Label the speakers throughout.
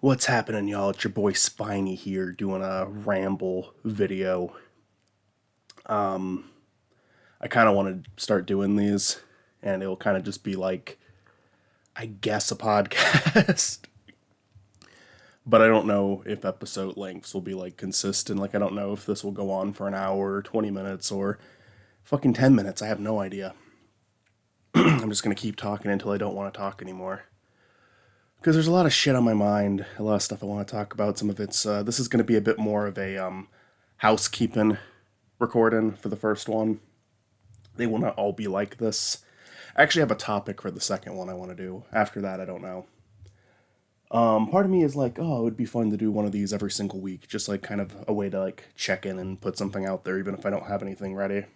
Speaker 1: What's happening, y'all? It's your boy Spiny here doing a ramble video. I kind of want to start doing these, and it'll kind of just be like, I guess, a podcast. But I don't know if episode lengths will be like consistent. Like, I don't know if this will go on for an hour, or 20 minutes, or fucking 10 minutes. I have no idea. I'm just gonna keep talking until I don't want to talk anymore. Because there's a lot of shit on my mind, a lot of stuff I want to talk about. Some of it's, this is going to be a bit more of a housekeeping recording for the first one. They will not all be like this. I actually have a topic for the second one I want to do. After that, I don't know. Part of me is like, oh, it would be fun to do one of these every single week. Just like kind of a way to like check in and put something out there, even if I don't have anything ready.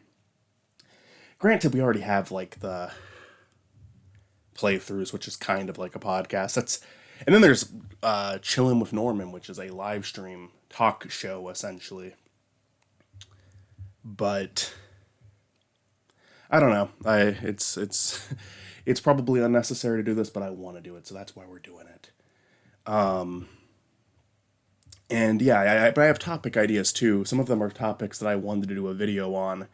Speaker 1: Granted, we already have like the playthroughs, which is kind of like a podcast. And then there's Chillin' with Norman, which is a live stream talk show essentially. But I don't know. It's probably unnecessary to do this, but I want to do it, so that's why we're doing it. And yeah, but I have topic ideas too. Some of them are topics that I wanted to do a video on.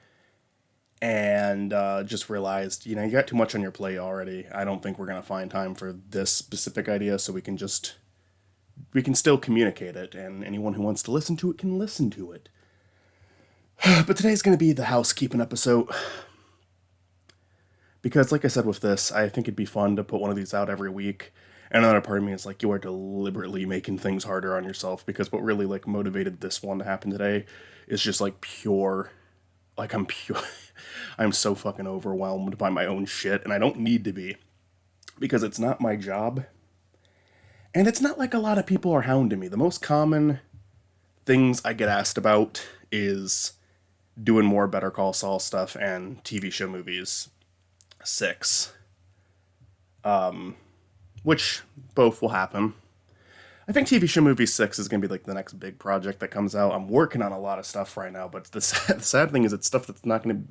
Speaker 1: And just realized, you got too much on your plate already. I don't think we're going to find time for this specific idea, so we can still communicate it, and anyone who wants to listen to it can listen to it. But today's going to be the housekeeping episode. Because, like I said with this, I think it'd be fun to put one of these out every week. And another part of me is like, you are deliberately making things harder on yourself, because what really, like, motivated this one to happen today is just, like, pure... Like, I'm so fucking overwhelmed by my own shit, and I don't need to be, because it's not my job, and it's not like a lot of people are hounding me. The most common things I get asked about is doing more Better Call Saul stuff and TV show movies 6, which both will happen. I think TV show movie 6 is going to be like the next big project that comes out. I'm working on a lot of stuff right now, but the sad thing is it's stuff that's not going to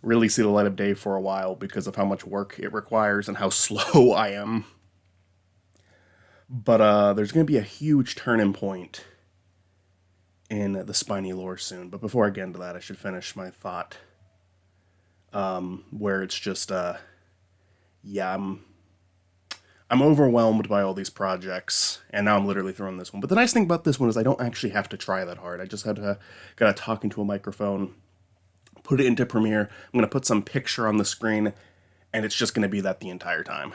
Speaker 1: really see the light of day for a while because of how much work it requires and how slow I am. But there's going to be a huge turning point in the Spiny lore soon. But before I get into that, I should finish my thought. Where it's just, I'm overwhelmed by all these projects, and now I'm literally throwing this one. But the nice thing about this one is I don't actually have to try that hard. I just gotta talk into a microphone, put it into Premiere. I'm gonna put some picture on the screen, and it's just gonna be that the entire time.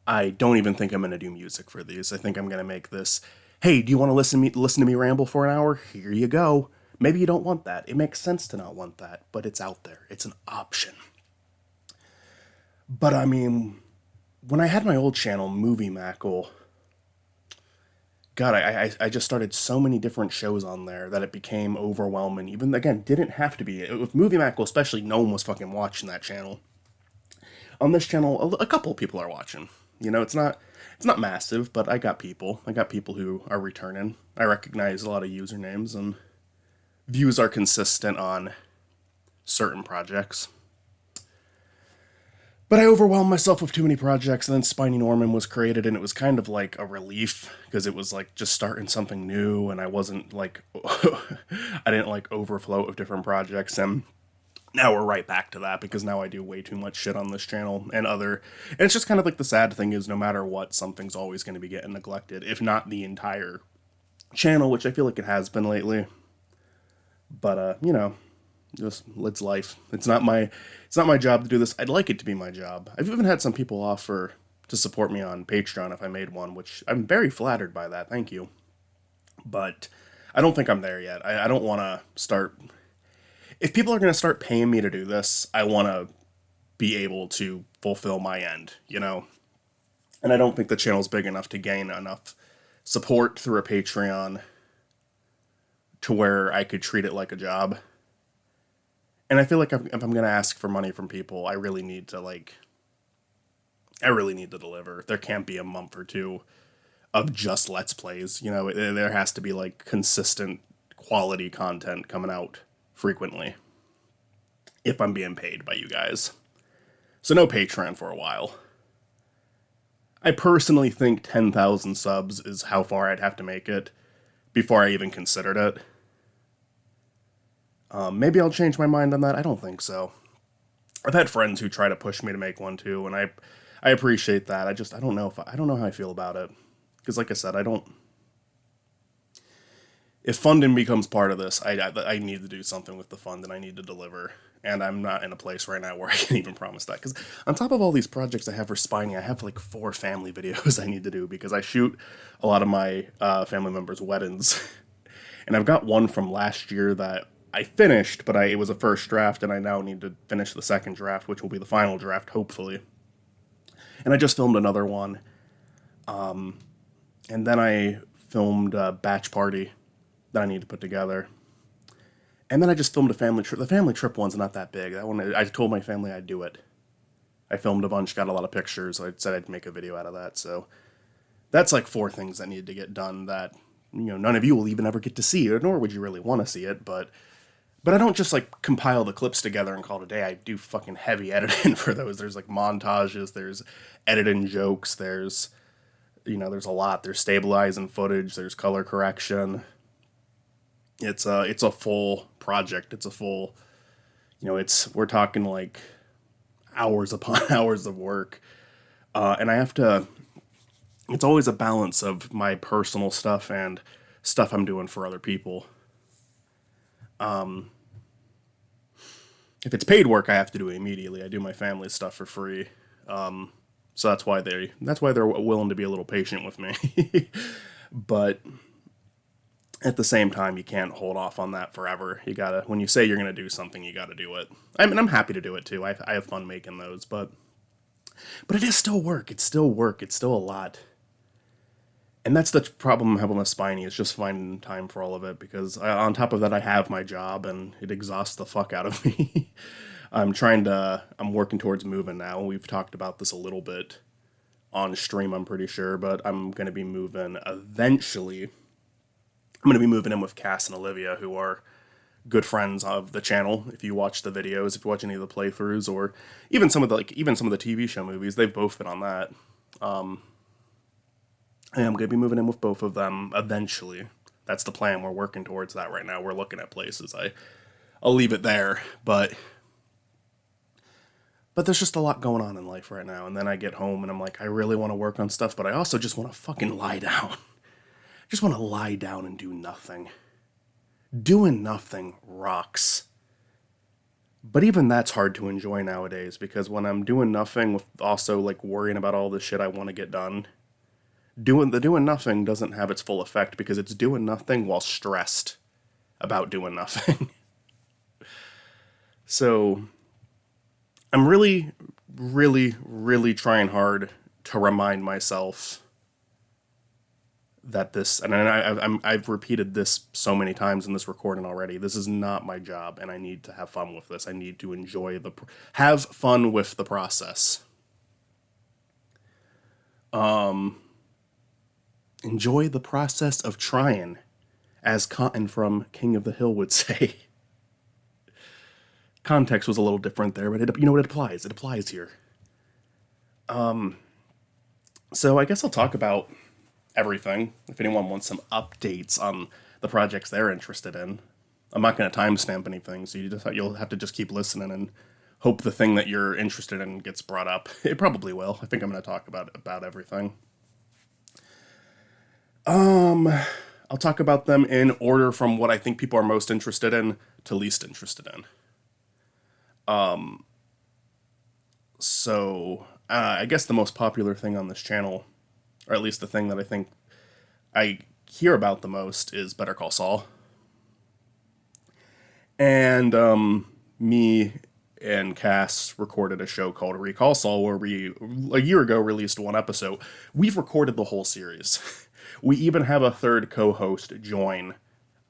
Speaker 1: I don't even think I'm gonna do music for these. I think I'm gonna make this, hey, do you want to listen to me ramble for an hour? Here you go. Maybe you don't want that. It makes sense to not want that, but it's out there. It's an option. But I mean, when I had my old channel, Movie Mcgill, God, I just started so many different shows on there that it became overwhelming. Even, again, didn't have to be. With Movie Mcgill especially, no one was fucking watching that channel. On this channel, a couple people are watching. It's not massive, but I got people. I got people who are returning. I recognize a lot of usernames, and views are consistent on certain projects. But I overwhelmed myself with too many projects, and then Spiny Norman was created, and it was kind of like a relief, because it was like just starting something new, and I wasn't like, I didn't like overflow of different projects, and now we're right back to that, because now I do way too much shit on this channel, and it's just kind of like the sad thing is no matter what, something's always going to be getting neglected, if not the entire channel, which I feel like it has been lately. But, just, it's life. It's not my job to do this. I'd like it to be my job. I've even had some people offer to support me on Patreon if I made one, which I'm very flattered by that. Thank you. But I don't think I'm there yet. I don't want to start... If people are going to start paying me to do this, I want to be able to fulfill my end, And I don't think the channel's big enough to gain enough support through a Patreon to where I could treat it like a job. And I feel like if I'm going to ask for money from people, I really need to deliver. There can't be a month or two of just Let's Plays. There has to be like consistent quality content coming out frequently if I'm being paid by you guys. So no Patreon for a while. I personally think 10,000 subs is how far I'd have to make it before I even considered it. Maybe I'll change my mind on that. I don't think so. I've had friends who try to push me to make one too, and I appreciate that. I don't know I don't know how I feel about it, because like I said, I don't. If funding becomes part of this, I need to do something with the fund, and I need to deliver. And I'm not in a place right now where I can even promise that. Because on top of all these projects I have for Spiny, I have like 4 family videos I need to do, because I shoot a lot of my family members' weddings. And I've got one from last year that I finished, but it was a first draft, and I now need to finish the second draft, which will be the final draft, hopefully. And I just filmed another one. And then I filmed a batch party that I need to put together. And then I just filmed a family trip. The family trip one's not that big. That one, I told my family I'd do it. I filmed a bunch, got a lot of pictures. I said I'd make a video out of that. So that's like 4 things that needed to get done that, none of you will even ever get to see, nor would you really want to see it. But I don't just like compile the clips together and call it a day. I do fucking heavy editing for those. There's like montages, there's editing jokes, there's a lot. There's stabilizing footage, there's color correction. It's a full project. It's a full, we're talking like hours upon hours of work. And I have to, it's always a balance of my personal stuff and stuff I'm doing for other people. If it's paid work, I have to do it immediately. I do my family stuff for free. So that's why they're willing to be a little patient with me. But at the same time, you can't hold off on that forever. You gotta, when you say you're gonna do something, you gotta do it. I mean, I'm happy to do it too. I have fun making those, but it is still work. It's still work. It's still a lot. And that's the problem I'm having with Spiny, is just finding time for all of it, because on top of that, I have my job, and it exhausts the fuck out of me. I'm working towards moving now. We've talked about this a little bit on stream, I'm pretty sure, but I'm going to be moving eventually. I'm going to be moving in with Cass and Olivia, who are good friends of the channel. If you watch the videos, if you watch any of the playthroughs, or even some of the TV show movies, they've both been on that. And I'm going to be moving in with both of them eventually. That's the plan. We're working towards that right now. We're looking at places. I'll leave it there, but there's just a lot going on in life right now. And then I get home and I'm like, I really want to work on stuff, but I also just want to fucking lie down. Just want to lie down and do nothing. Doing nothing rocks. But even that's hard to enjoy nowadays, because when I'm doing nothing with also like worrying about all the shit I want to get done, doing nothing doesn't have its full effect, because it's doing nothing while stressed about doing nothing. So I'm really, really, really trying hard to remind myself that this, and I've repeated this so many times in this recording already, this is not my job, and I need to have fun with this. I need to have fun with the process. Enjoy the process of trying, as Cotton from King of the Hill would say. Context was a little different there, but it applies. It applies here. So I guess I'll talk about everything. If anyone wants some updates on the projects they're interested in, I'm not going to timestamp anything, so you'll have to just keep listening and hope the thing that you're interested in gets brought up. It probably will. I think I'm going to talk about everything. I'll talk about them in order from what I think people are most interested in to least interested in. So I guess the most popular thing on this channel, or at least the thing that I think I hear about the most, is Better Call Saul. And me and Cass recorded a show called Recall Saul, where we, a year ago, released one episode. We've recorded the whole series. We even have a third co-host join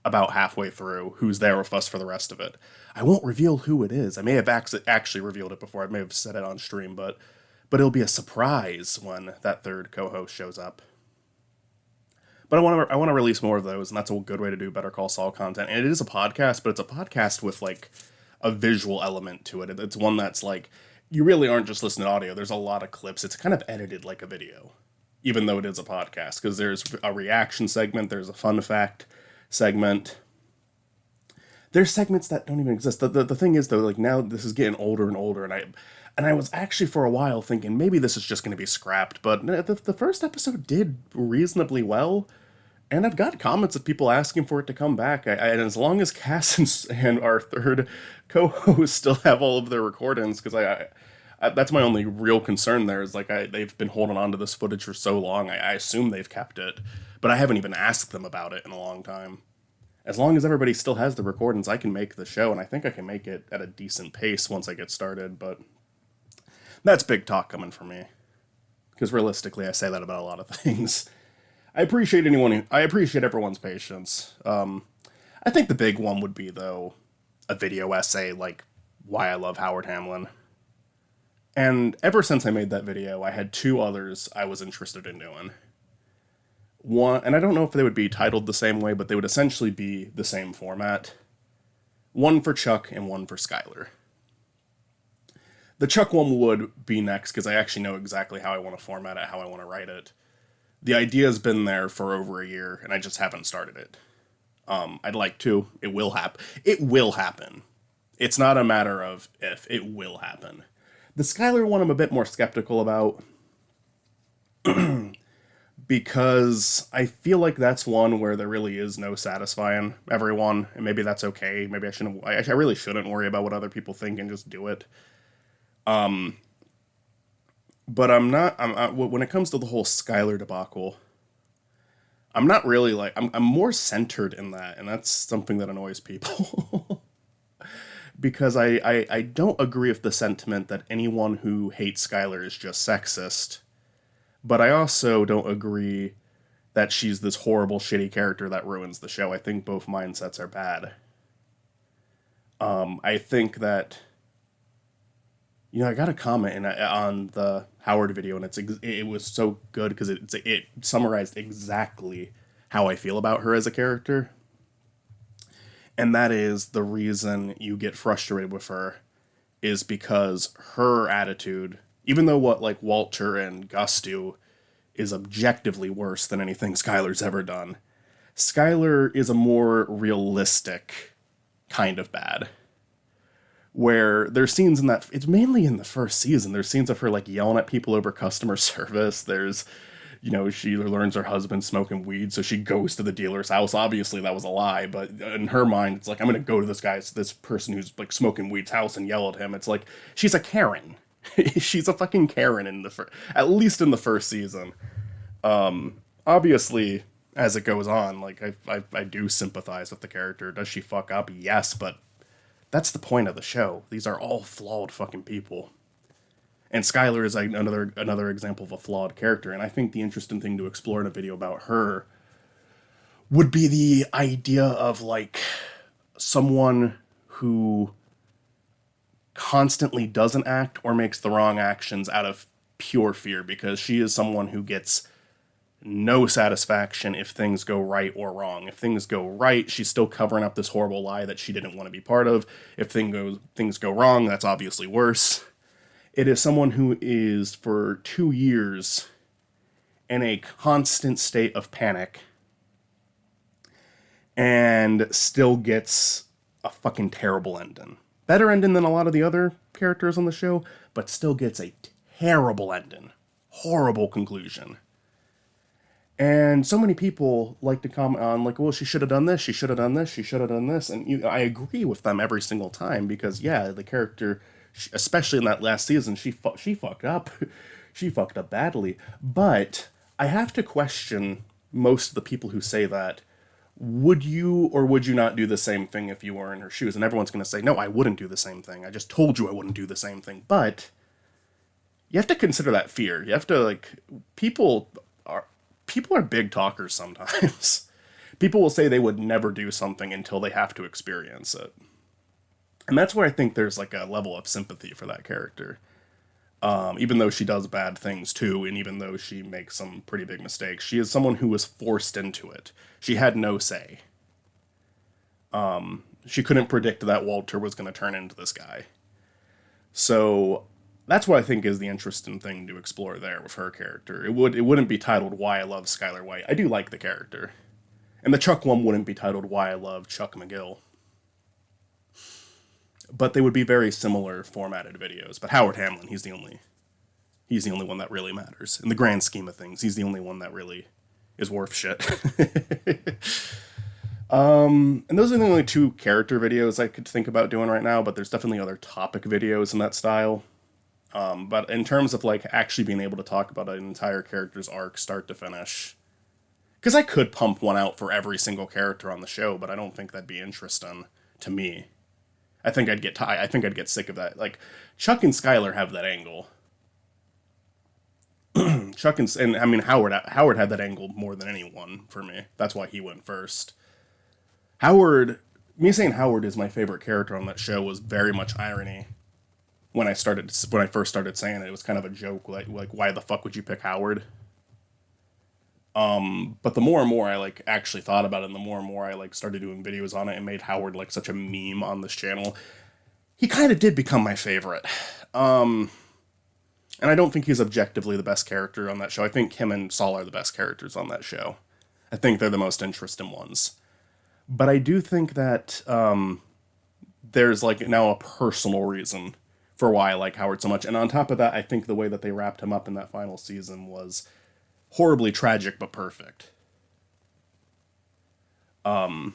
Speaker 1: about halfway through, who's there with us for the rest of it. I won't reveal who it is. I may have actually revealed it before. I may have said it on stream, but it'll be a surprise when that third co-host shows up. But I want to release more of those, and that's a good way to do Better Call Saul content. And it is a podcast, but it's a podcast with like a visual element to it. It's one that's like, you really aren't just listening to audio. There's a lot of clips. It's kind of edited like a video. even though it is a podcast, because there's a reaction segment, there's a fun fact segment. There's segments that don't even exist. The thing is though, like now this is getting older and older, and I was actually for a while thinking maybe this is just going to be scrapped, but the first episode did reasonably well, and I've got comments of people asking for it to come back. And as long as Cass and our third co-host still have all of their recordings, because that's my only real concern there is like they've been holding on to this footage for so long. I assume they've kept it, but I haven't even asked them about it in a long time. As long as everybody still has the recordings, I can make the show, and I think I can make it at a decent pace once I get started, but that's big talk coming from me. Because realistically, I say that about a lot of things. I appreciate everyone's patience. I think the big one would be, though, a video essay, like, why I love Howard Hamlin. And ever since I made that video, I had two others I was interested in doing. One, and I don't know if they would be titled the same way, but they would essentially be the same format. One for Chuck and one for Skylar. The Chuck one would be next, because I actually know exactly how I want to format it, how I want to write it. The idea's been there for over a year, and I just haven't started it. I'd like to. It will happen. It will happen. It's not a matter of if. It will happen. The Skylar one I'm a bit more skeptical about. Because I feel like that's one where there really is no satisfying everyone, and maybe that's okay. Maybe I really shouldn't worry about what other people think and just do it. But when it comes to the whole Skylar debacle, I'm not really like, I'm more centered in that, and that's something that annoys people. Because I don't agree with the sentiment that anyone who hates Skylar is just sexist. But I also don't agree that she's this horrible, shitty character that ruins the show. I think both mindsets are bad. I think that, I got a comment on the Howard video, and it was so good because it summarized exactly how I feel about her as a character. And that is the reason you get frustrated with her is because her attitude, even though what like Walter and Gus do is objectively worse than anything Skylar's ever done, Skylar is a more realistic kind of bad. Where there's scenes in that, it's mainly in the first season, there's scenes of her like yelling at people over customer service. There's, she learns her husband's smoking weed, so she goes to the dealer's house. Obviously that was a lie, but in her mind, it's like, I'm going to go to this person who's like smoking weed's house and yell at him. It's like, she's a Karen. She's a fucking Karen at least in the first season. Obviously, as it goes on, like I do sympathize with the character. Does she fuck up? Yes, but that's the point of the show. These are all flawed fucking people. And Skylar is like another example of a flawed character. And I think the interesting thing to explore in a video about her would be the idea of like someone who constantly doesn't act or makes the wrong actions out of pure fear, because she is someone who gets no satisfaction if things go right or wrong. If things go right, she's still covering up this horrible lie that she didn't want to be part of. If things go wrong, that's obviously worse. It is someone who is, for 2 years, in a constant state of panic and still gets a fucking terrible ending. Better ending than a lot of the other characters on the show, but still gets a terrible ending. Horrible conclusion. And so many people like to comment on, like, well, she should have done this, she should have done this, she should have done this. And I agree with them every single time, because, yeah, the character, especially in that last season, she fucked up. She fucked up badly. But I have to question most of the people who say that. Would you or would you not do the same thing if you were in her shoes? And everyone's going to say, no, I wouldn't do the same thing. I just told you I wouldn't do the same thing. But you have to consider that fear. You have to, like, people are big talkers sometimes. People will say they would never do something until they have to experience it. And that's where I think there's like a level of sympathy for that character. Even though she does bad things too, and even though she makes some pretty big mistakes, she is someone who was forced into it. She had no say. She couldn't predict that Walter was going to turn into this guy. So That's what I think is the interesting thing to explore there with her character. It wouldn't be titled Why I Love Skylar White. I do like the character. And the Chuck one wouldn't be titled Why I Love Chuck Mcgill. But they would be very similar formatted videos. But Howard Hamlin, he's the only one that really matters. In the grand scheme of things, he's the only one that really is worth shit. And those are the only two character videos I could think about doing right now, but there's definitely other topic videos in that style. But in terms of like actually being able to talk about an entire character's arc start to finish, because I could pump one out for every single character on the show, but I don't think that'd be interesting to me. I think I'd get sick of that. Like Chuck and Skylar have that angle. And I mean Howard had that angle more than anyone for me. That's why he went first. Me saying Howard is my favorite character on that show was very much irony. When I first started saying it, it was kind of a joke, like why the fuck would you pick Howard? But the more and more I like actually thought about it, and the more and more I like started doing videos on it and made Howard like such a meme on this channel, he kind of did become my favorite. And I don't think he's objectively the best character on that show. I think him and Saul are the best characters on that show. I think they're the most interesting ones. But I do think that there's like now a personal reason for why I like Howard so much. And on top of that, I think the way that they wrapped him up in that final season was horribly tragic but perfect. And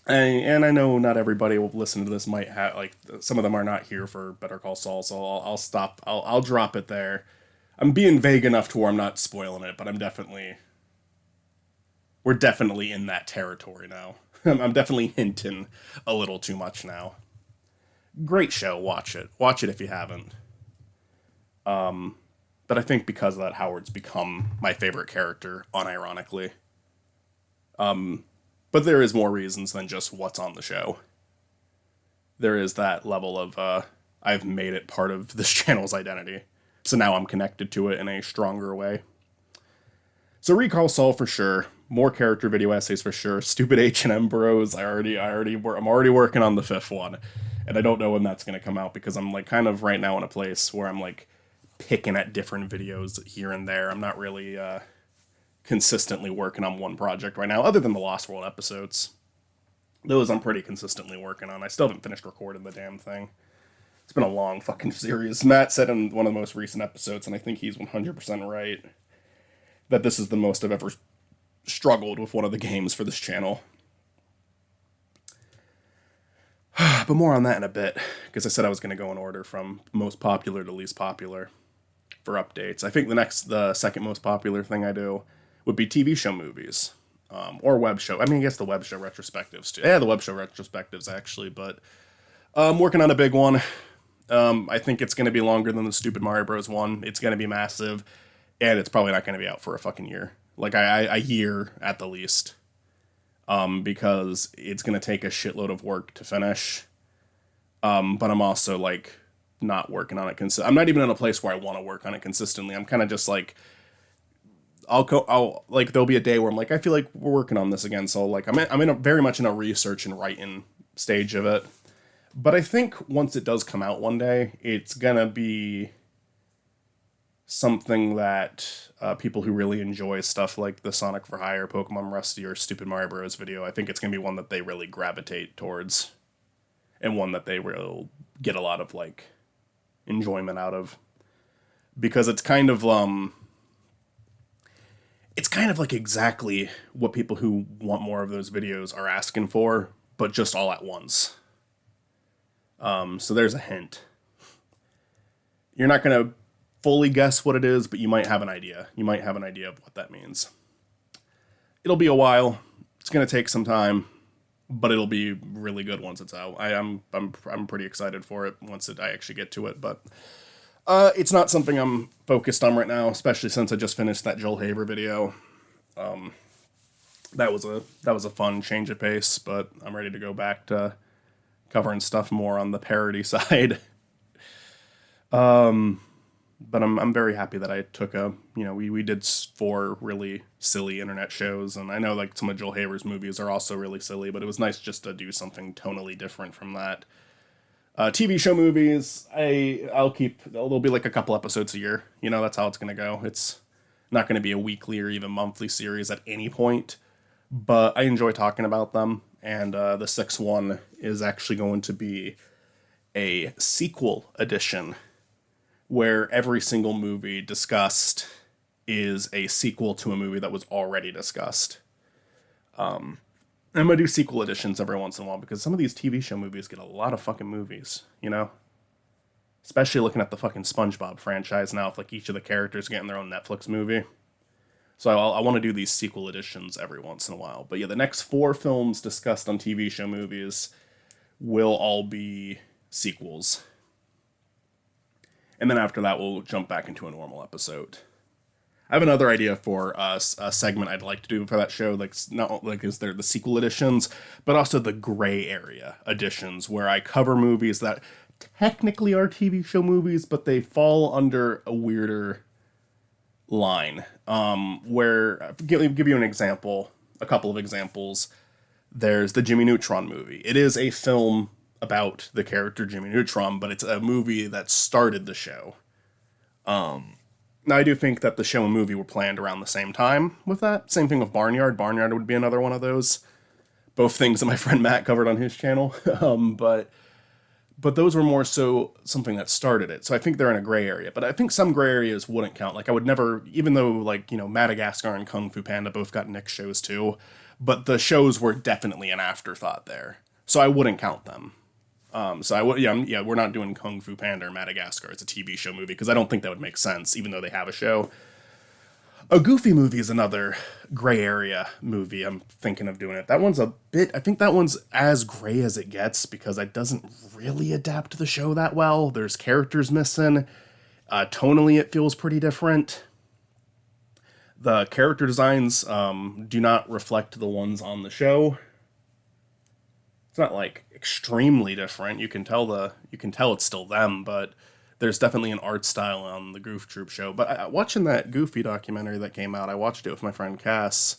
Speaker 1: I know not everybody will listen to this might have, like, some of them are not here for Better Call Saul, so I'll stop. I'll drop it there. I'm being vague enough to where I'm not spoiling it, but we're definitely in that territory now. I'm definitely hinting a little too much now. Great show, watch it. Watch it if you haven't. But I think because of that, Howard's become my favorite character, unironically. But there is more reasons than just what's on the show. There is that level of, I've made it part of this channel's identity. So now I'm connected to it in a stronger way. So Recall Saul for sure. More character video essays for sure. Stupid H&M Bros. I'm already working on the fifth one. And I don't know when that's going to come out because I'm like kind of right now in a place where I'm like picking at different videos here and there. I'm not really consistently working on one project right now, other than the Lost World episodes. Those I'm pretty consistently working on. I still haven't finished recording the damn thing. It's been a long fucking series. Matt said in one of the most recent episodes, and I think he's 100% right, that this is the most I've ever struggled with one of the games for this channel. But more on that in a bit, because I said I was going to go in order from most popular to least popular for updates. I think the second most popular thing I do would be TV show movies, or web show. I mean, I guess the web show retrospectives too. Yeah, the web show retrospectives actually, but I'm working on a big one. I think it's going to be longer than the stupid Mario Bros. One. It's going to be massive, and it's probably not going to be out for a fucking year. Like a year at the least. Because it's going to take a shitload of work to finish. But I'm also like not working on it I'm not even in a place where I want to work on it consistently. I'm kind of just like, I'll like, there'll be a day where I'm like, I feel like we're working on this again. So like, very much in a research and writing stage of it. But I think once it does come out one day, it's gonna be something that people who really enjoy stuff like the Sonic for Hire, Pokemon Rusty, or Stupid Mario Bros. Video, I think it's gonna be one that they really gravitate towards, and one that they will get a lot of like enjoyment out of, because it's kind of like exactly what people who want more of those videos are asking for, but just all at once. So there's a hint. You're not gonna fully guess what it is, but you might have an idea. You might have an idea of what that means. It'll be a while. It's gonna take some time, but it'll be really good once it's out. I'm pretty excited for it once I actually get to it, but it's not something I'm focused on right now, especially since I just finished that Joel Haver video. That was a fun change of pace, but I'm ready to go back to covering stuff more on the parody side. But I'm very happy that I took we did 4 really silly internet shows, and I know like some of Joel Haver's movies are also really silly, but it was nice just to do something tonally different from that. TV show movies, I'll keep. There'll be like a couple episodes a year. That's how it's gonna go. It's not gonna be a weekly or even monthly series at any point. But I enjoy talking about them. And the sixth one is actually going to be a sequel edition where every single movie discussed is a sequel to a movie that was already discussed. I'm gonna do sequel editions every once in a while because some of these TV show movies get a lot of fucking movies, Especially looking at the fucking SpongeBob franchise now, with like each of the characters getting their own Netflix movie. So I want to do these sequel editions every once in a while. But yeah, the next 4 films discussed on TV show movies will all be sequels. And then after that, we'll jump back into a normal episode. I have another idea for a segment I'd like to do for that show, like not like is there the sequel editions, but also the gray area editions, where I cover movies that technically are TV show movies, but they fall under a weirder line. Where give you an example, a couple of examples. There's the Jimmy Neutron movie. It is a film about the character Jimmy Neutron, but it's a movie that started the show. Now, I do think that the show and movie were planned around the same time with that. Same thing with Barnyard. Barnyard would be another one of those. Both things that my friend Matt covered on his channel. But those were more so something that started it. So I think they're in a gray area. But I think some gray areas wouldn't count. Like I would never, even though like, Madagascar and Kung Fu Panda both got Nick shows too. But the shows were definitely an afterthought there. So I wouldn't count them. So I would, we're not doing Kung Fu Panda or Madagascar as a TV show movie because I don't think that would make sense, even though they have a show. A Goofy movie is another gray area movie. I'm thinking of doing it. That one's I think that one's as gray as it gets because it doesn't really adapt to the show that well. There's characters missing. Tonally, it feels pretty different. The character designs do not reflect the ones on the show. It's not like extremely different. You can tell it's still them, but there's definitely an art style on the Goof Troop show. But watching that Goofy documentary that came out, I watched it with my friend Cass.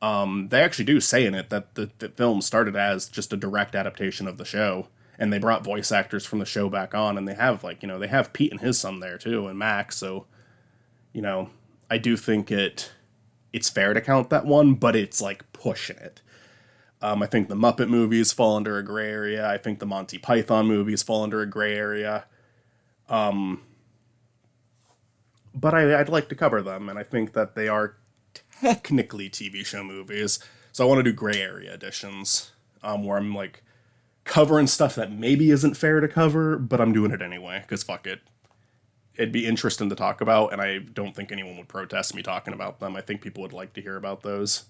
Speaker 1: They actually do say in it that the film started as just a direct adaptation of the show, and they brought voice actors from the show back on, and they have they have Pete and his son there too, and Max. So, I do think it's fair to count that one, but it's like pushing it. I think the Muppet movies fall under a gray area. I think the Monty Python movies fall under a gray area. But I'd like to cover them, and I think that they are technically TV show movies. So I want to do gray area editions, where I'm like covering stuff that maybe isn't fair to cover, but I'm doing it anyway, because fuck it. It'd be interesting to talk about, and I don't think anyone would protest me talking about them. I think people would like to hear about those.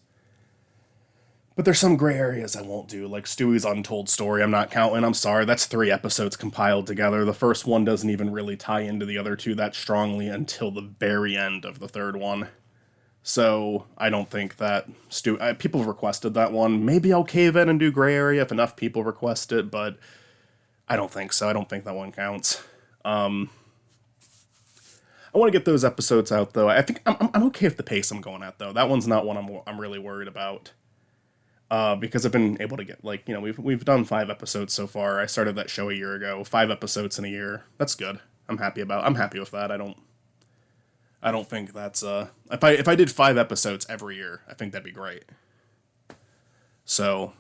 Speaker 1: But there's some gray areas I won't do, like Stewie's Untold Story. I'm not counting. I'm sorry. That's 3 episodes compiled together. The first one doesn't even really tie into the other 2 that strongly until the very end of the 3rd one. So I don't think that people have requested that one. Maybe I'll cave in and do gray area if enough people request it, but I don't think so. I don't think that one counts. I want to get those episodes out though. I think I'm okay with the pace I'm going at though. That one's not one I'm really worried about. Because I've been able to get we've done 5 episodes so far. I started that show a year ago. 5 episodes in a year. That's good. I'm happy with that. I don't think that's if I did 5 episodes every year, I think that'd be great. So,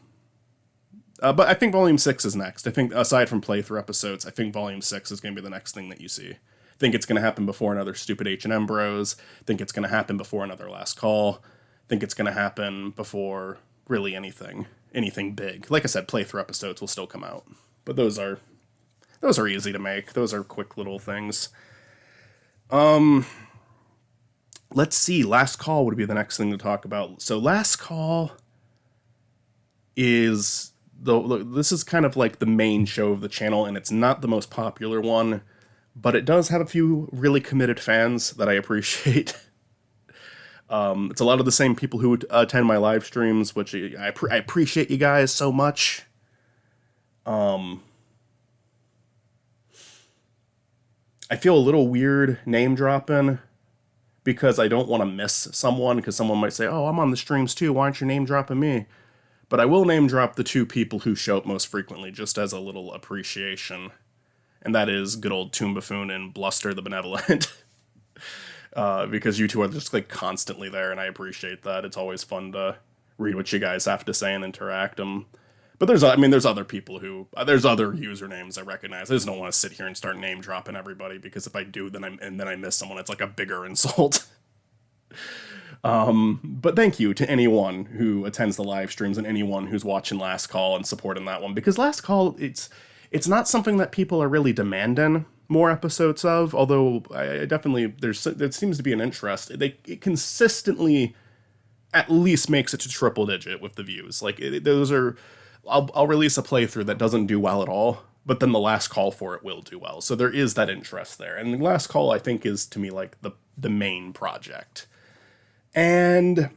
Speaker 1: but I think Volume 6 is next. I think aside from playthrough episodes, I think Volume 6 is going to be the next thing that you see. I think it's going to happen before another Stupid H&M Bros. I think it's going to happen before another Last Call. I think it's going to happen before really anything big. Like I said, playthrough episodes will still come out, but those are easy to make. Those are quick little things. Let's see. Last Call would be the next thing to talk about. So Last Call is this is kind of like the main show of the channel, and it's not the most popular one, but it does have a few really committed fans that I appreciate. It's a lot of the same people who attend my live streams, which I appreciate you guys so much. I feel a little weird name dropping because I don't want to miss someone, because someone might say, oh, I'm on the streams too, why aren't you name dropping me? But I will name drop the two people who show up most frequently, just as a little appreciation. And that is good old Toon Buffoon and Bluster the Benevolent. Because you two are just like constantly there, and I appreciate that. It's always fun to read what you guys have to say and interact. But there's other people who, there's other usernames I recognize. I just don't want to sit here and start name dropping everybody, because if I do, then I miss someone. It's like a bigger insult. But thank you to anyone who attends the live streams and anyone who's watching Last Call and supporting that one, because Last Call, it's not something that people are really demanding more episodes of, although I definitely, there seems to be an interest. It consistently at least makes it to triple digit with the views. Like, those are, I'll release a playthrough that doesn't do well at all, but then the Last Call for it will do well. So there is that interest there. And the Last Call, I think, is to me like the main project. And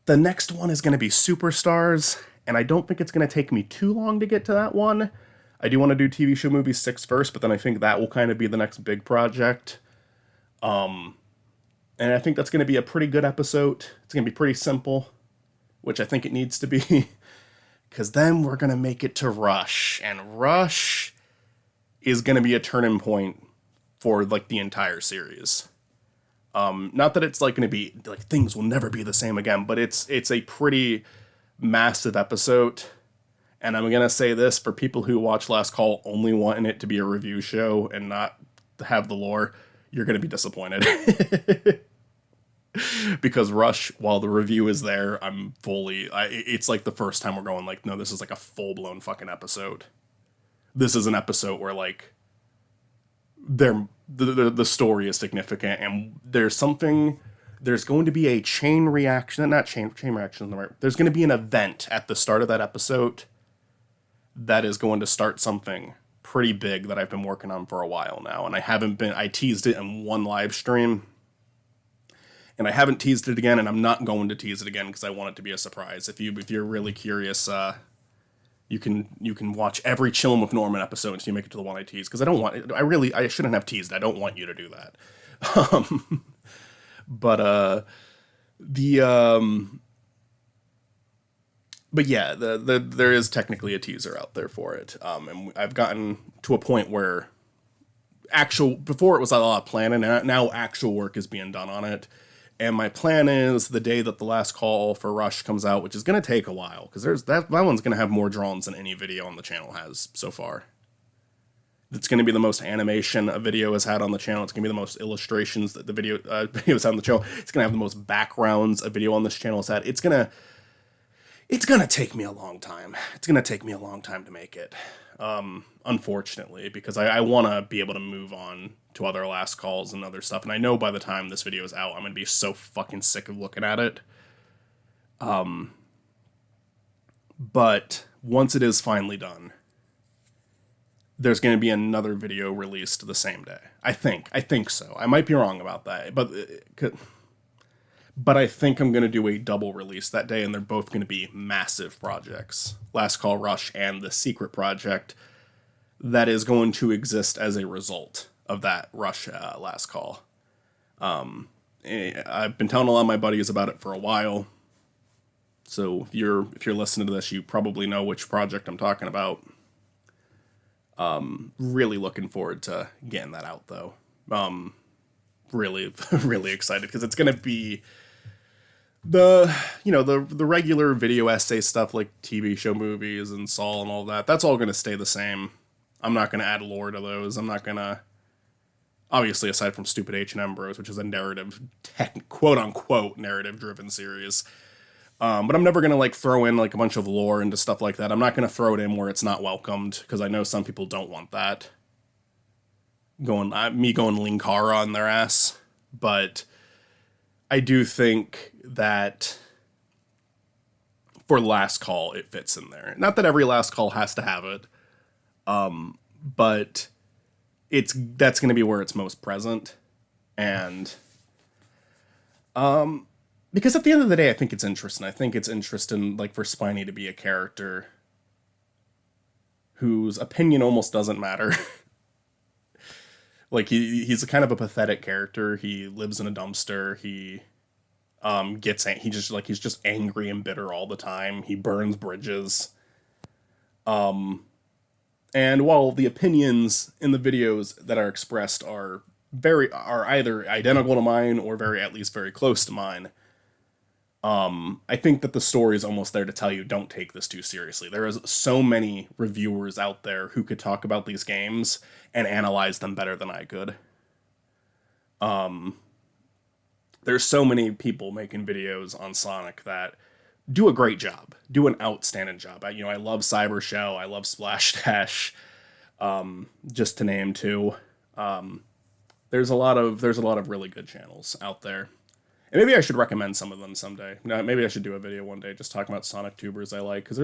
Speaker 1: the next one is going to be Superstars, and I don't think it's going to take me too long to get to that one. I do want to do TV show movie 6 first, but then I think that will kind of be the next big project. And I think that's going to be a pretty good episode. It's going to be pretty simple, which I think it needs to be, because then we're going to make it to Rush, and Rush is going to be a turning point for like the entire series. Not that it's like going to be like things will never be the same again, but it's a pretty massive episode. And I'm going to say this for people who watch Last Call only wanting it to be a review show and not have the lore, you're going to be disappointed. Because Rush, while the review is there, it's like the first time we're going like, no, this is like a full-blown fucking episode. This is an episode where like the story is significant, and there's going to be a chain reaction, not chain reaction, there's going to be an event at the start of that episode that is going to start something pretty big that I've been working on for a while now. And I teased it in one live stream, and I haven't teased it again, and I'm not going to tease it again because I want it to be a surprise. If you're really curious, you can watch every Chillin' with Norman episode until you make it to the one I tease, because I shouldn't have teased. I don't want you to do that. But yeah, there is technically a teaser out there for it. And I've gotten to a point where before it was a lot of planning, and now actual work is being done on it. And my plan is the day that the Last Call for Rush comes out, which is going to take a while, because that one's going to have more drawings than any video on the channel has so far. It's going to be the most animation a video has had on the channel. It's going to be the most illustrations that the video has had on the channel. It's going to have the most backgrounds a video on this channel has had. It's going to take me a long time. It's going to take me a long time to make it. Unfortunately, because I want to be able to move on to other Last Calls and other stuff. And I know by the time this video is out, I'm going to be so fucking sick of looking at it. But once it is finally done, there's going to be another video released the same day. I think so. I might be wrong about that, but I think I'm going to do a double release that day, and they're both going to be massive projects. Last Call Rush and the secret project that is going to exist as a result of that Rush Last Call. I've been telling a lot of my buddies about it for a while, so if you're listening to this, you probably know which project I'm talking about. Really looking forward to getting that out, though. Really, really excited, because it's going to be the regular video essay stuff like TV show movies and Saul and all that. That's all going to stay the same. I'm not going to add lore to those. I'm not going to, obviously, aside from Stupid H&M Bros, which is a narrative, quote-unquote narrative-driven series. But I'm never going to like throw in like a bunch of lore into stuff like that. I'm not going to throw it in where it's not welcomed, because I know some people don't want that. Going Linkara on their ass. But I do think that for Last Call, it fits in there. Not that every Last Call has to have it, but that's going to be where it's most present. And because at the end of the day, I think it's interesting. I think it's interesting, like, for Spiny to be a character whose opinion almost doesn't matter. Like, he's a kind of a pathetic character. He lives in a dumpster. He he's just angry and bitter all the time. He burns bridges. And while the opinions in the videos that are expressed are either identical to mine or at least very close to mine, I think that the story is almost there to tell you don't take this too seriously. There is so many reviewers out there who could talk about these games and analyze them better than I could. There's so many people making videos on Sonic that do a great job, do an outstanding job. I love Cyber Shell, I love Splash Dash, just to name two. There's a lot of really good channels out there, and maybe I should recommend some of them someday. No, maybe I should do a video one day just talking about Sonic tubers I like, because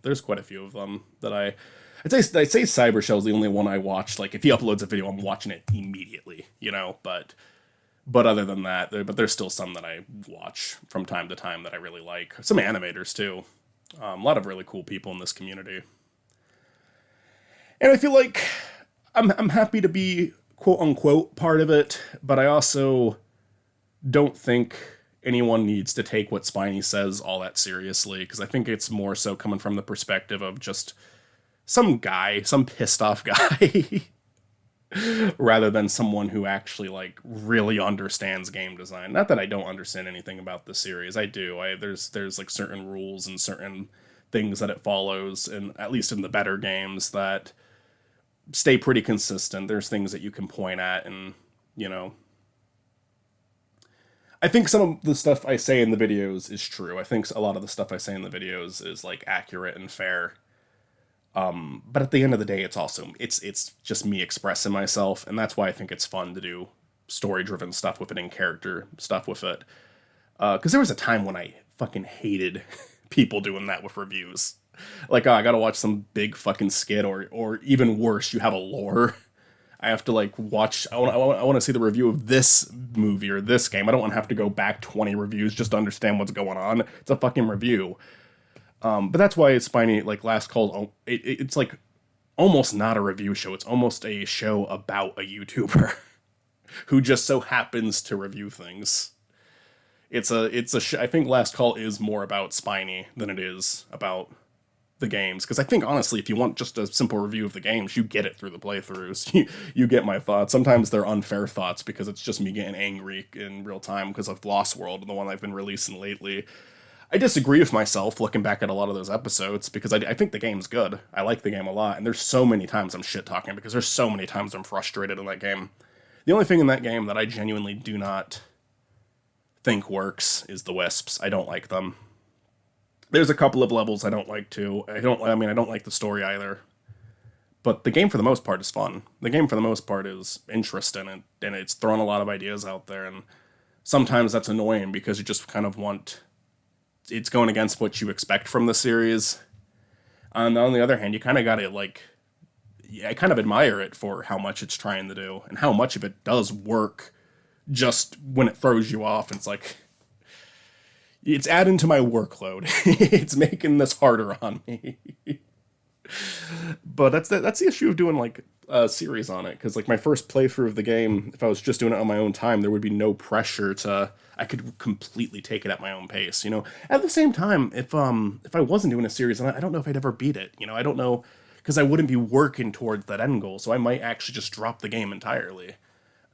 Speaker 1: there's quite a few of them that I'd say Cyber Shell's the only one I watch. Like, if he uploads a video, I'm watching it immediately, But other than that, there's still some that I watch from time to time that I really like. Some animators too. A lot of really cool people in this community. And I feel like I'm happy to be quote unquote part of it, but I also don't think anyone needs to take what Spiny says all that seriously, because I think it's more so coming from the perspective of just some pissed off guy. Rather than someone who actually really understands game design. Not that I don't understand anything about the series. I do. There's like certain rules and certain things that it follows, and at least in the better games, that stay pretty consistent. There's things that you can point at, and I think some of the stuff I say in the videos is true. I think a lot of the stuff I say in the videos is accurate and fair. But at the end of the day, it's just me expressing myself, and that's why I think it's fun to do story-driven stuff with it and character stuff with it. Because there was a time when I fucking hated people doing that with reviews. Like, oh, I gotta watch some big fucking skit, or even worse, you have a lore. I have to watch. I want to see the review of this movie or this game. I don't want to have to go back 20 reviews just to understand what's going on. It's a fucking review. But that's why Spiny, Last Call, it's almost not a review show. It's almost a show about a YouTuber who just so happens to review things. I think Last Call is more about Spiny than it is about the games. Because I think, honestly, if you want just a simple review of the games, you get it through the playthroughs. You get my thoughts. Sometimes they're unfair thoughts because it's just me getting angry in real time because of Lost World, the one I've been releasing lately. I disagree with myself looking back at a lot of those episodes, because I think the game's good. I like the game a lot, and there's so many times I'm shit-talking because there's so many times I'm frustrated in that game. The only thing in that game that I genuinely do not think works is the wisps. I don't like them. There's a couple of levels I don't like too. I don't like the story either. But the game for the most part is fun. The game for the most part is interesting, and it's throwing a lot of ideas out there, and sometimes that's annoying because you just kind of want... It's going against what you expect from the series. And on the other hand, you kind of got to I kind of admire it for how much it's trying to do and how much of it does work just when it throws you off. And it's adding to my workload. It's making this harder on me. But that's the issue of doing a series on it. Because my first playthrough of the game, if I was just doing it on my own time, there would be no pressure I could completely take it at my own pace, At the same time, if I wasn't doing a series, I don't know if I'd ever beat it, I don't know, because I wouldn't be working towards that end goal, so I might actually just drop the game entirely.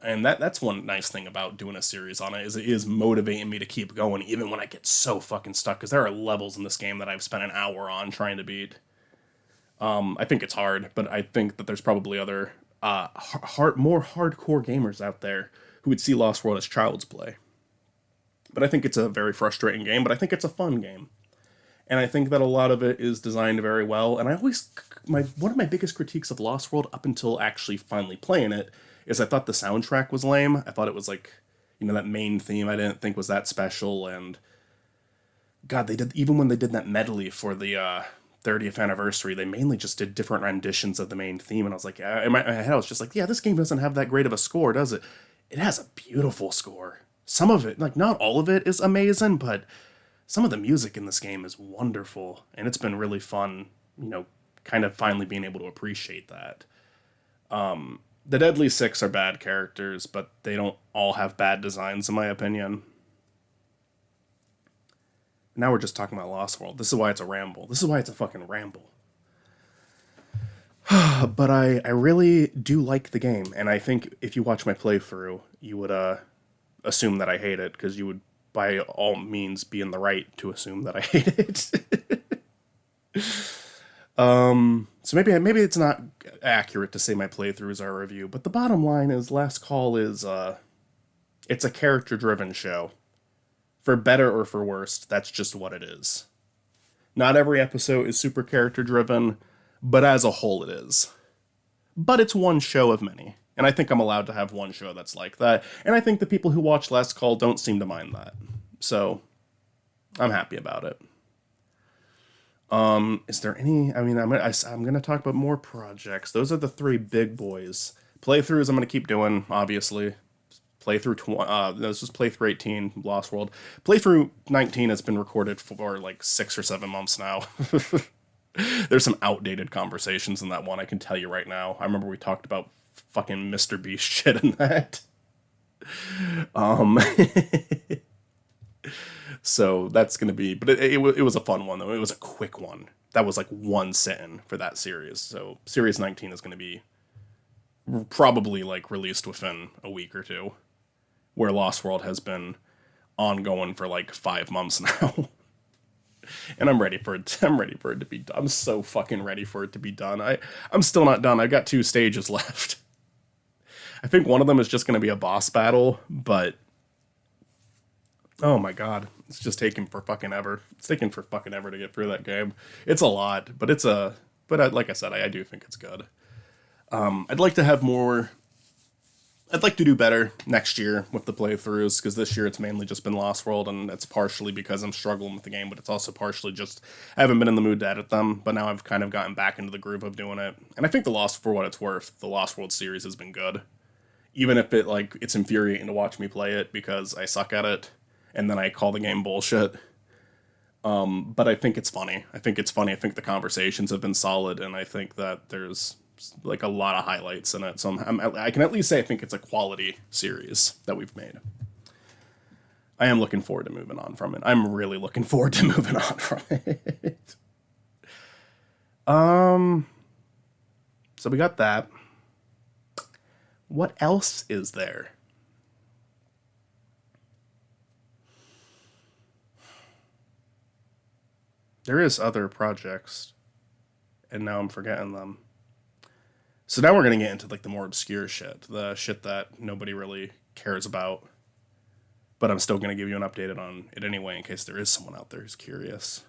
Speaker 1: And that's one nice thing about doing a series on it, is it is motivating me to keep going, even when I get so fucking stuck, because there are levels in this game that I've spent an hour on trying to beat. I think it's hard, but I think that there's probably other more hardcore gamers out there who would see Lost World as child's play. But I think it's a very frustrating game, but I think it's a fun game. And I think that a lot of it is designed very well. And one of my biggest critiques of Lost World up until actually finally playing it is I thought the soundtrack was lame. I thought it was that main theme I didn't think was that special. And God, even when they did that medley for the 30th anniversary, they mainly just did different renditions of the main theme. And I was in my head, I was just yeah, this game doesn't have that great of a score, does it? It has a beautiful score. Some of it, not all of it is amazing, but some of the music in this game is wonderful. And it's been really fun, kind of finally being able to appreciate that. The Deadly Six are bad characters, but they don't all have bad designs, in my opinion. Now we're just talking about Lost World. This is why it's a ramble. This is why it's a fucking ramble. But I really do like the game, and I think if you watch my playthrough, you would assume that I hate it, because you would by all means be in the right to assume that I hate it. So maybe it's not accurate to say my playthroughs are a review, but the bottom line is Last Call is it's a character-driven show. For better or for worse, that's just what it is. Not every episode is super character-driven, but as a whole it is. But it's one show of many, and I think I'm allowed to have one show that's like that, and I think the people who watch Last Call don't seem to mind that. So, I'm happy about it. Is there any? I mean, I'm gonna talk about more projects. Those are the three big boys. Playthroughs I'm gonna keep doing, obviously. This is playthrough 18, Lost World. Playthrough 19 has been recorded for like 6 or 7 months now. There's some outdated conversations in that one, I can tell you right now. I remember we talked about fucking Mr. Beast shit in that. So that's going to be, but it was a fun one though. It was a quick one. That was like one sitting for that series. So series 19 is going to be probably like released within a week or two, where Lost World has been ongoing for like 5 months now. And I'm ready for it. I'm ready for it to be done. I'm so fucking ready for it to be done. I'm still not done. I've got 2 stages left. I think one of them is just going to be a boss battle, but oh my god, it's just taking for fucking ever. It's taking for fucking ever to get through that game. It's a lot, but like I said, I do think it's good. I'd like to have more. I'd like to do better next year with the playthroughs, because this year it's mainly just been Lost World, and it's partially because I'm struggling with the game, but it's also partially just I haven't been in the mood to edit them, but now I've kind of gotten back into the groove of doing it. And I think for what it's worth, the Lost World series has been good. Even if it's infuriating to watch me play it because I suck at it, and then I call the game bullshit. But I think it's funny. I think the conversations have been solid, and I think that there's like a lot of highlights in it. So I can at least say I think it's a quality series that we've made. I am looking forward to moving on from it. I'm really looking forward to moving on from it. So we got that. What else is there? There is other projects, and now I'm forgetting them. So now we're going to get into like the more obscure shit, the shit that nobody really cares about. But I'm still going to give you an update on it anyway, in case there is someone out there who's curious.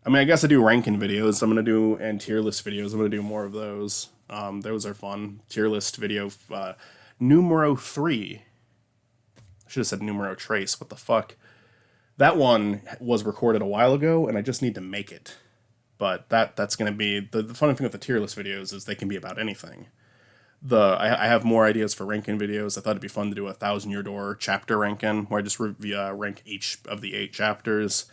Speaker 1: I mean, I guess I do ranking videos. I'm going to do, and tier list videos. I'm going to do more of those. Those are fun. Tier list video, numero 3. I should have said numero trace. What the fuck? That one was recorded a while ago, and I just need to make it. But that's going to be... The funny thing with the tier list videos is they can be about anything. I have more ideas for ranking videos. I thought it'd be fun to do a 1,000-Year Door chapter ranking, where I just rank each of the 8 chapters.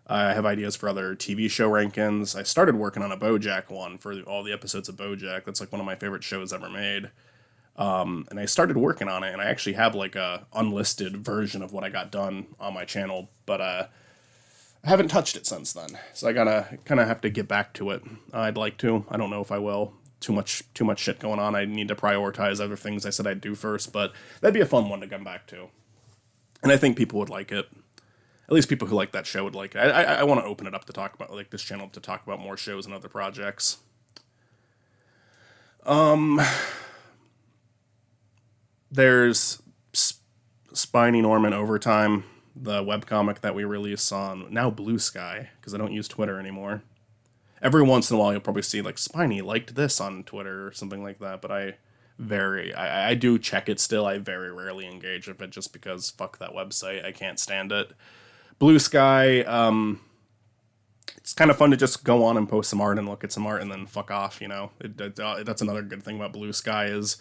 Speaker 1: I have ideas for other TV show rankings. I started working on a BoJack one for all the episodes of BoJack. That's like one of my favorite shows ever made. And I started working on it, and I actually have like a unlisted version of what I got done on my channel, but I haven't touched it since then. So I gotta kind of have to get back to it. I'd like to. I don't know if I will. Too much shit going on. I need to prioritize other things I said I'd do first, but that'd be a fun one to come back to. And I think people would like it. At least people who like that show would like it. I want to open it up to talk about, like, this channel to talk about more shows and other projects. There's Spiny Norman Overtime, the webcomic that we release on now Blue Sky, because I don't use Twitter anymore. Every once in a while you'll probably see like Spiny liked this on Twitter or something like that, but I do check it still. I very rarely engage with it just because fuck that website. I can't stand it. Blue Sky, it's kind of fun to just go on and post some art and look at some art and then fuck off, you know. That's another good thing about Blue Sky is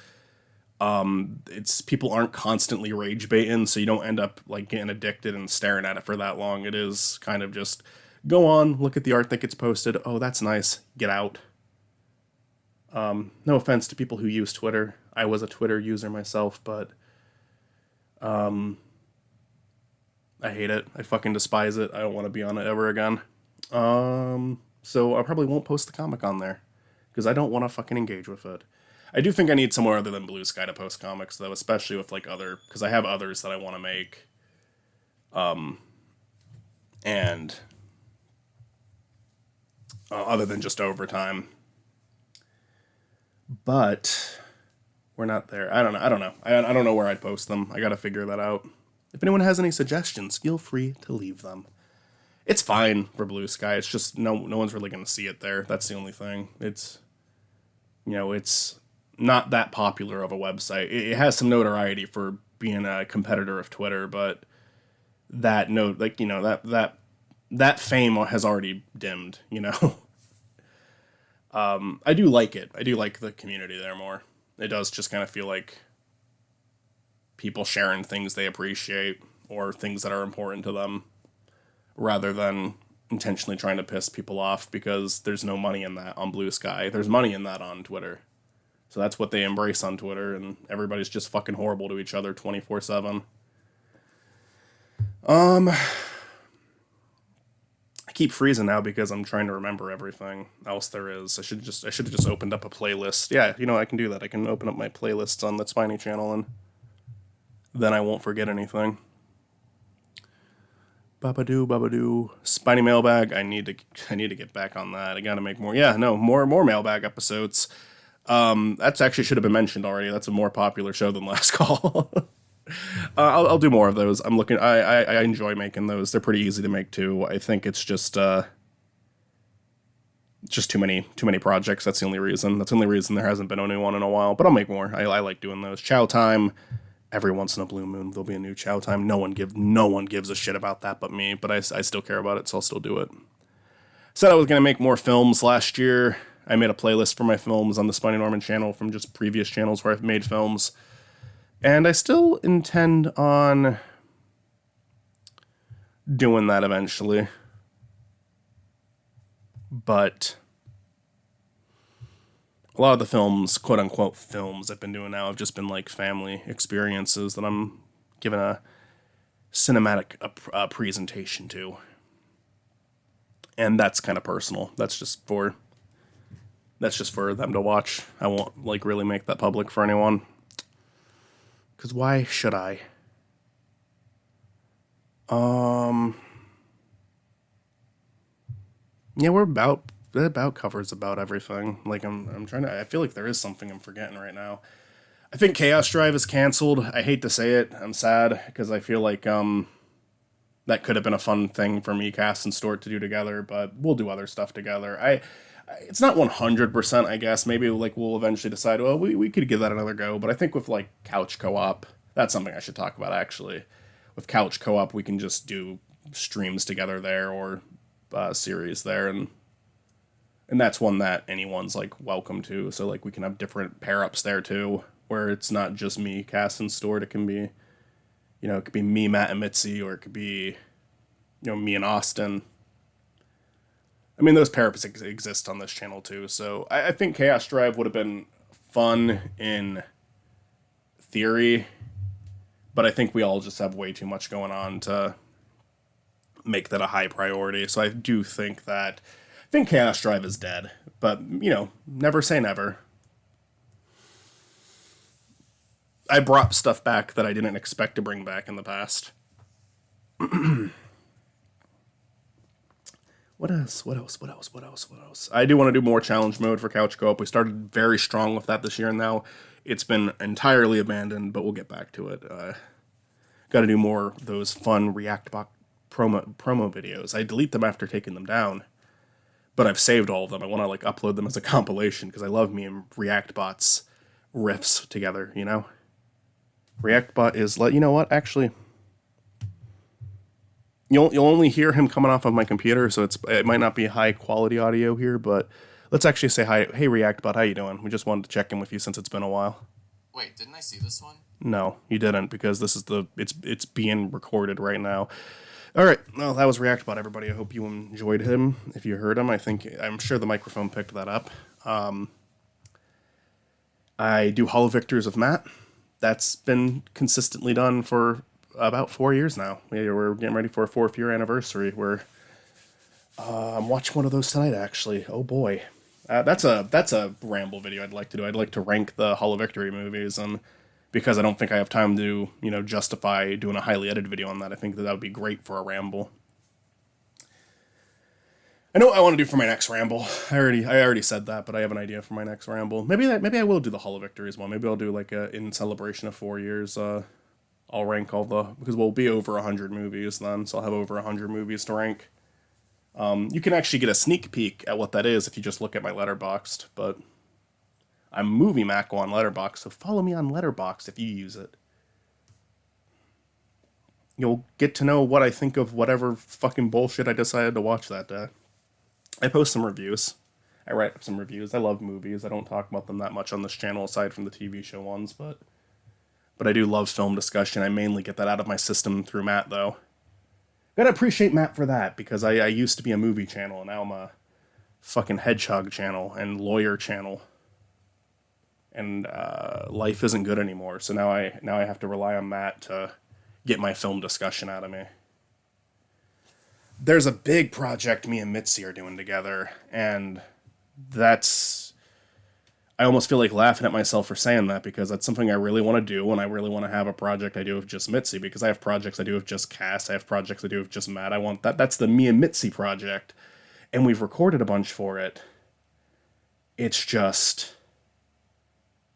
Speaker 1: it's people aren't constantly rage baiting, so you don't end up like getting addicted and staring at it for that long. It is kind of just go on, look at the art that gets posted. Oh, that's nice. Get out. No offense to people who use Twitter. I was a Twitter user myself, but I hate it. I fucking despise it. I don't want to be on it ever again. So I probably won't post the comic on there because I don't want to fucking engage with it. I do think I need somewhere other than Blue Sky to post comics though, especially with like other because I have others that I want to make. And other than just Overtime. But we're not there. I don't know. I don't know where I'd post them. I got to figure that out. If anyone has any suggestions, feel free to leave them. It's fine for Blue Sky. It's just no one's really going to see it there. That's the only thing. It's it's not that popular of a website. It has some notoriety for being a competitor of Twitter, but that that fame has already dimmed, I do like it. I do like the community there more. It does just kind of feel like people sharing things they appreciate or things that are important to them rather than intentionally trying to piss people off because there's no money in that on Blue Sky. There's money in that on Twitter. So that's what they embrace on Twitter, and everybody's just fucking horrible to each other 24/7. I keep freezing now because I'm trying to remember everything else there is. I should have just opened up a playlist. Yeah, I can do that. I can open up my playlists on the Spiny channel, and then I won't forget anything. Babadoo. Spiny mailbag. I need to get back on that. I gotta make more. Yeah, no, more mailbag episodes. That's actually should have been mentioned already. That's a more popular show than Last Call. I'll do more of those. I'm looking. I enjoy making those. They're pretty easy to make too. I think it's just too many projects. That's the only reason. That's the only reason there hasn't been a new one in a while. But I'll make more. I like doing those. Chow Time. Every once in a blue moon, there'll be a new Chow Time. No one gives a shit about that but me. But I still care about it, so I'll still do it. Said I was gonna make more films last year. I made a playlist for my films on the Spiny Norman channel from just previous channels where I've made films. And I still intend on doing that eventually. But a lot of the films, quote unquote films I've been doing now have just been like family experiences that I'm giving a cinematic presentation to. And that's kind of personal. That's just for them to watch. I won't like really make that public for anyone. Because why should I? Yeah, that about covers about everything. Like I'm trying to. I feel like there is something I'm forgetting right now. I think Chaos Drive is canceled. I hate to say it. I'm sad because I feel like that could have been a fun thing for me, Cass, and Stuart to do together. But we'll do other stuff together. It's not 100%, I guess. Maybe like we'll eventually decide, well, we could give that another go. But I think with like couch co-op, that's something I should talk about actually. With couch co-op, we can just do streams together there or series there, and that's one that anyone's like welcome to. So like we can have different pair ups there too, where it's not just me, Cass, and Stuart. It can be, it could be me, Matt, and Mitzi, or it could be, me and Austin. I mean, those pair-ups exist on this channel, too. So I think Chaos Drive would have been fun in theory, but I think we all just have way too much going on to make that a high priority. So I do think Chaos Drive is dead. But, never say never. I brought stuff back that I didn't expect to bring back in the past. What else? I do want to do more challenge mode for Couch Co-op. We started very strong with that this year, and now it's been entirely abandoned, but we'll get back to it. Got to do more of those fun Reactbot promo videos. I delete them after taking them down, but I've saved all of them. I want to like upload them as a compilation because I love me and Reactbot's riffs together, Reactbot is, you know what, actually... You'll only hear him coming off of my computer, so it might not be high quality audio here, but let's actually say hi. Hey, Reactbot, how you doing? We just wanted to check in with you since it's been a while.
Speaker 2: Wait, didn't I see this one?
Speaker 1: No, you didn't, because this is it's being recorded right now. All right, well, that was Reactbot, everybody. I hope you enjoyed him. If you heard him, I'm sure the microphone picked that up. I do Hollow Victors of Matt. That's been consistently done for about 4 years now. Yeah, we're getting ready for a 4th year anniversary. I'm watching one of those tonight, actually. Oh boy, that's a ramble video I'd like to do. I'd like to rank the Hall of Victory movies, and because I don't think I have time to justify doing a highly edited video on that, I think that would be great for a ramble. I know what I want to do for my next ramble. I already said that, but I have an idea for my next ramble. Maybe I will do the Hall of Victory as well. Maybe I'll do like in celebration of 4 years. I'll rank because we'll be over 100 movies then, so I'll have over 100 movies to rank. You can actually get a sneak peek at what that is if you just look at my Letterboxd, but I'm Movie Mac on Letterboxd, so follow me on Letterboxd if you use it. You'll get to know what I think of whatever fucking bullshit I decided to watch that day. I post some reviews. I write up some reviews. I love movies. I don't talk about them that much on this channel aside from the TV show ones, but I do love film discussion. I mainly get that out of my system through Matt, though. Gotta appreciate Matt for that, because I used to be a movie channel, and now I'm a fucking hedgehog channel and lawyer channel. And life isn't good anymore, so now I have to rely on Matt to get my film discussion out of me. There's a big project me and Mitzi are doing together, and I almost feel like laughing at myself for saying that, because that's something I really want to do, and I really want to have a project I do with just Mitzi, because I have projects I do with just Cass, I have projects I do with just Matt. I want that's the me and Mitzi project, and we've recorded a bunch for it. It's just,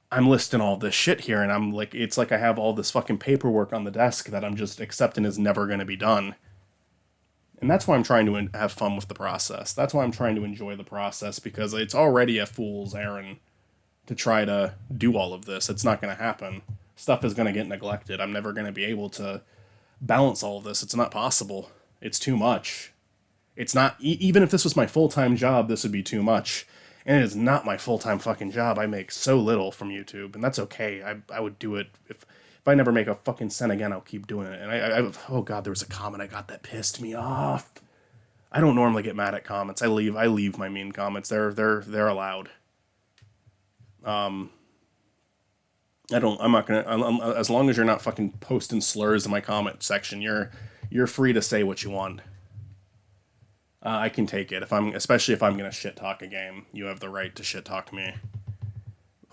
Speaker 1: I'm listing all this shit here, and I'm like, it's like I have all this fucking paperwork on the desk that I'm just accepting is never going to be done. And that's why I'm trying to have fun with the process. That's why I'm trying to enjoy the process, because it's already a fool's errand to try to do all of this. It's not going to happen. Stuff is going to get neglected. I'm never going to be able to balance all of this. It's not possible. It's too much. It's not, even if this was my full-time job, this would be too much. And it is not my full-time fucking job. I make so little from YouTube, and that's okay. I would do it if I never make a fucking cent again. I'll keep doing it. And oh god, there was a comment I got that pissed me off. I don't normally get mad at comments. I leave my mean comments. They're allowed. I'm not gonna, as long as you're not fucking posting slurs in my comment section, you're free to say what you want. I can take it. Especially if I'm gonna shit talk a game, you have the right to shit talk me.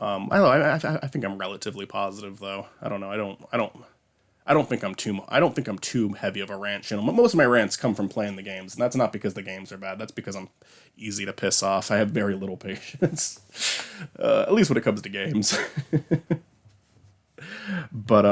Speaker 1: I don't know. I think I'm relatively positive, though. I don't know. I don't think I'm too heavy of a rant channel. Most of my rants come from playing the games, and that's not because the games are bad. That's because I'm easy to piss off. I have very little patience, at least when it comes to games. But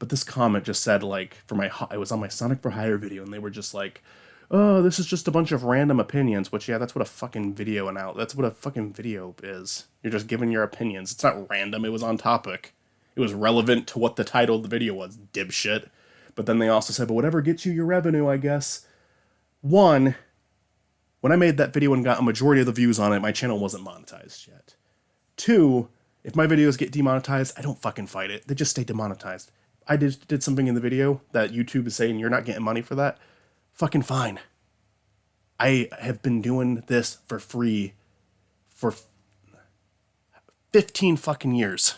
Speaker 1: this comment just said, like, it was on my Sonic for Hire video, and they were just like, oh, this is just a bunch of random opinions, which, yeah, that's what a fucking video that's what a fucking video is. You're just giving your opinions. It's not random. It was on topic. It was relevant to what the title of the video was, dipshit. But then they also said, but whatever gets you your revenue, I guess. One, when I made that video and got a majority of the views on it, my channel wasn't monetized yet. Two, if my videos get demonetized, I don't fucking fight it. They just stay demonetized. I did something in the video that YouTube is saying you're not getting money for that. Fucking fine. I have been doing this for free for 15 fucking years.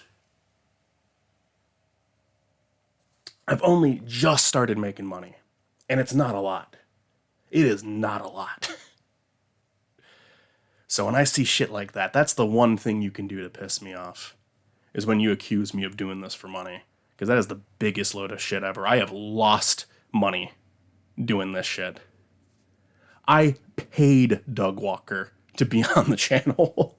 Speaker 1: I've only just started making money, and it's not a lot. It is not a lot. So when I see shit like that, that's the one thing you can do to piss me off, is when you accuse me of doing this for money, because that is the biggest load of shit ever. I have lost money doing this shit. I paid Doug Walker to be on the channel.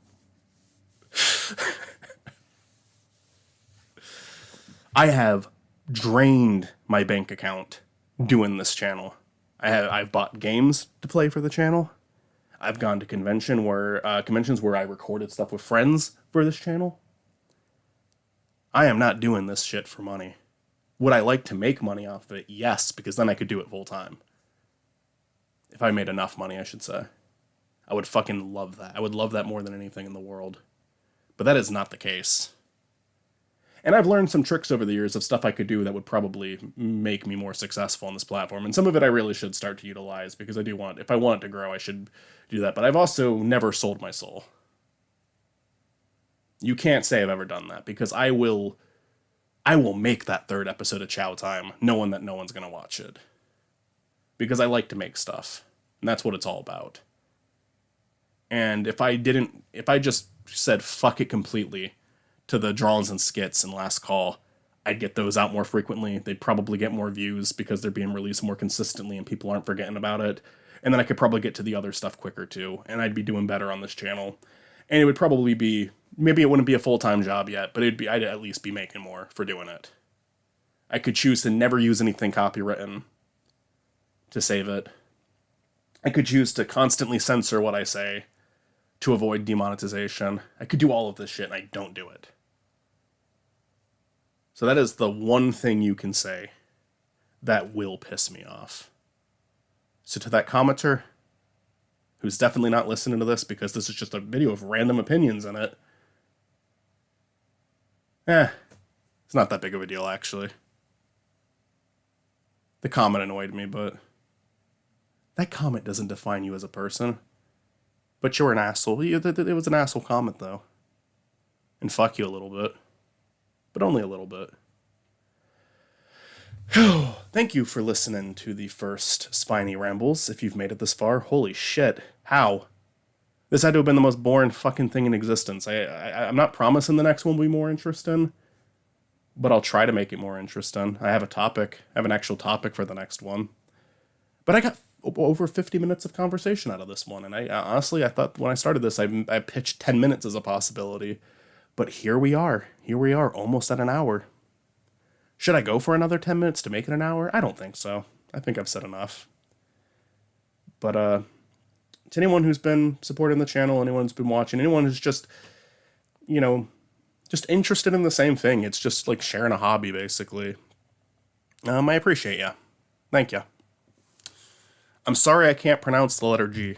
Speaker 1: I have drained my bank account doing this channel. I've bought games to play for the channel. I've gone to conventions where I recorded stuff with friends for this channel. I am not doing this shit for money. Would I like to make money off of it? Yes, because then I could do it full time. If I made enough money, I should say. I would fucking love that. I would love that more than anything in the world. But that is not the case. And I've learned some tricks over the years of stuff I could do that would probably make me more successful on this platform. And some of it I really should start to utilize, because if I want it to grow, I should do that. But I've also never sold my soul. You can't say I've ever done that, because I will I will make that third episode of Chow Time, knowing that no one's going to watch it. Because I like to make stuff. And that's what it's all about. And if I just said fuck it completely to the drawings and skits and Last Call, I'd get those out more frequently. They'd probably get more views because they're being released more consistently and people aren't forgetting about it. And then I could probably get to the other stuff quicker too. And I'd be doing better on this channel. And it would probably be, maybe it wouldn't be a full-time job yet, but I'd at least be making more for doing it. I could choose to never use anything copywritten to save it. I could choose to constantly censor what I say to avoid demonetization. I could do all of this shit and I don't do it. So that is the one thing you can say that will piss me off. So to that commenter, who's definitely not listening to this because this is just a video of random opinions in it, it's not that big of a deal, actually. The comment annoyed me, but that comment doesn't define you as a person. But you're an asshole. It was an asshole comment, though. And fuck you a little bit. But only a little bit. Thank you for listening to the first Spiny Rambles. If you've made it this far, holy shit. How? This had to have been the most boring fucking thing in existence. I'm not promising the next one will be more interesting, but I'll try to make it more interesting. I have a topic. I have an actual topic for the next one. But I got over 50 minutes of conversation out of this one, and I honestly, I thought when I started this, I pitched 10 minutes as a possibility. But here we are. Here we are, almost at an hour. Should I go for another 10 minutes to make it an hour? I don't think so. I think I've said enough. But to anyone who's been supporting the channel, anyone who's been watching, anyone who's just, just interested in the same thing. It's just like sharing a hobby, basically. I appreciate ya. Thank ya. I'm sorry I can't pronounce the letter G.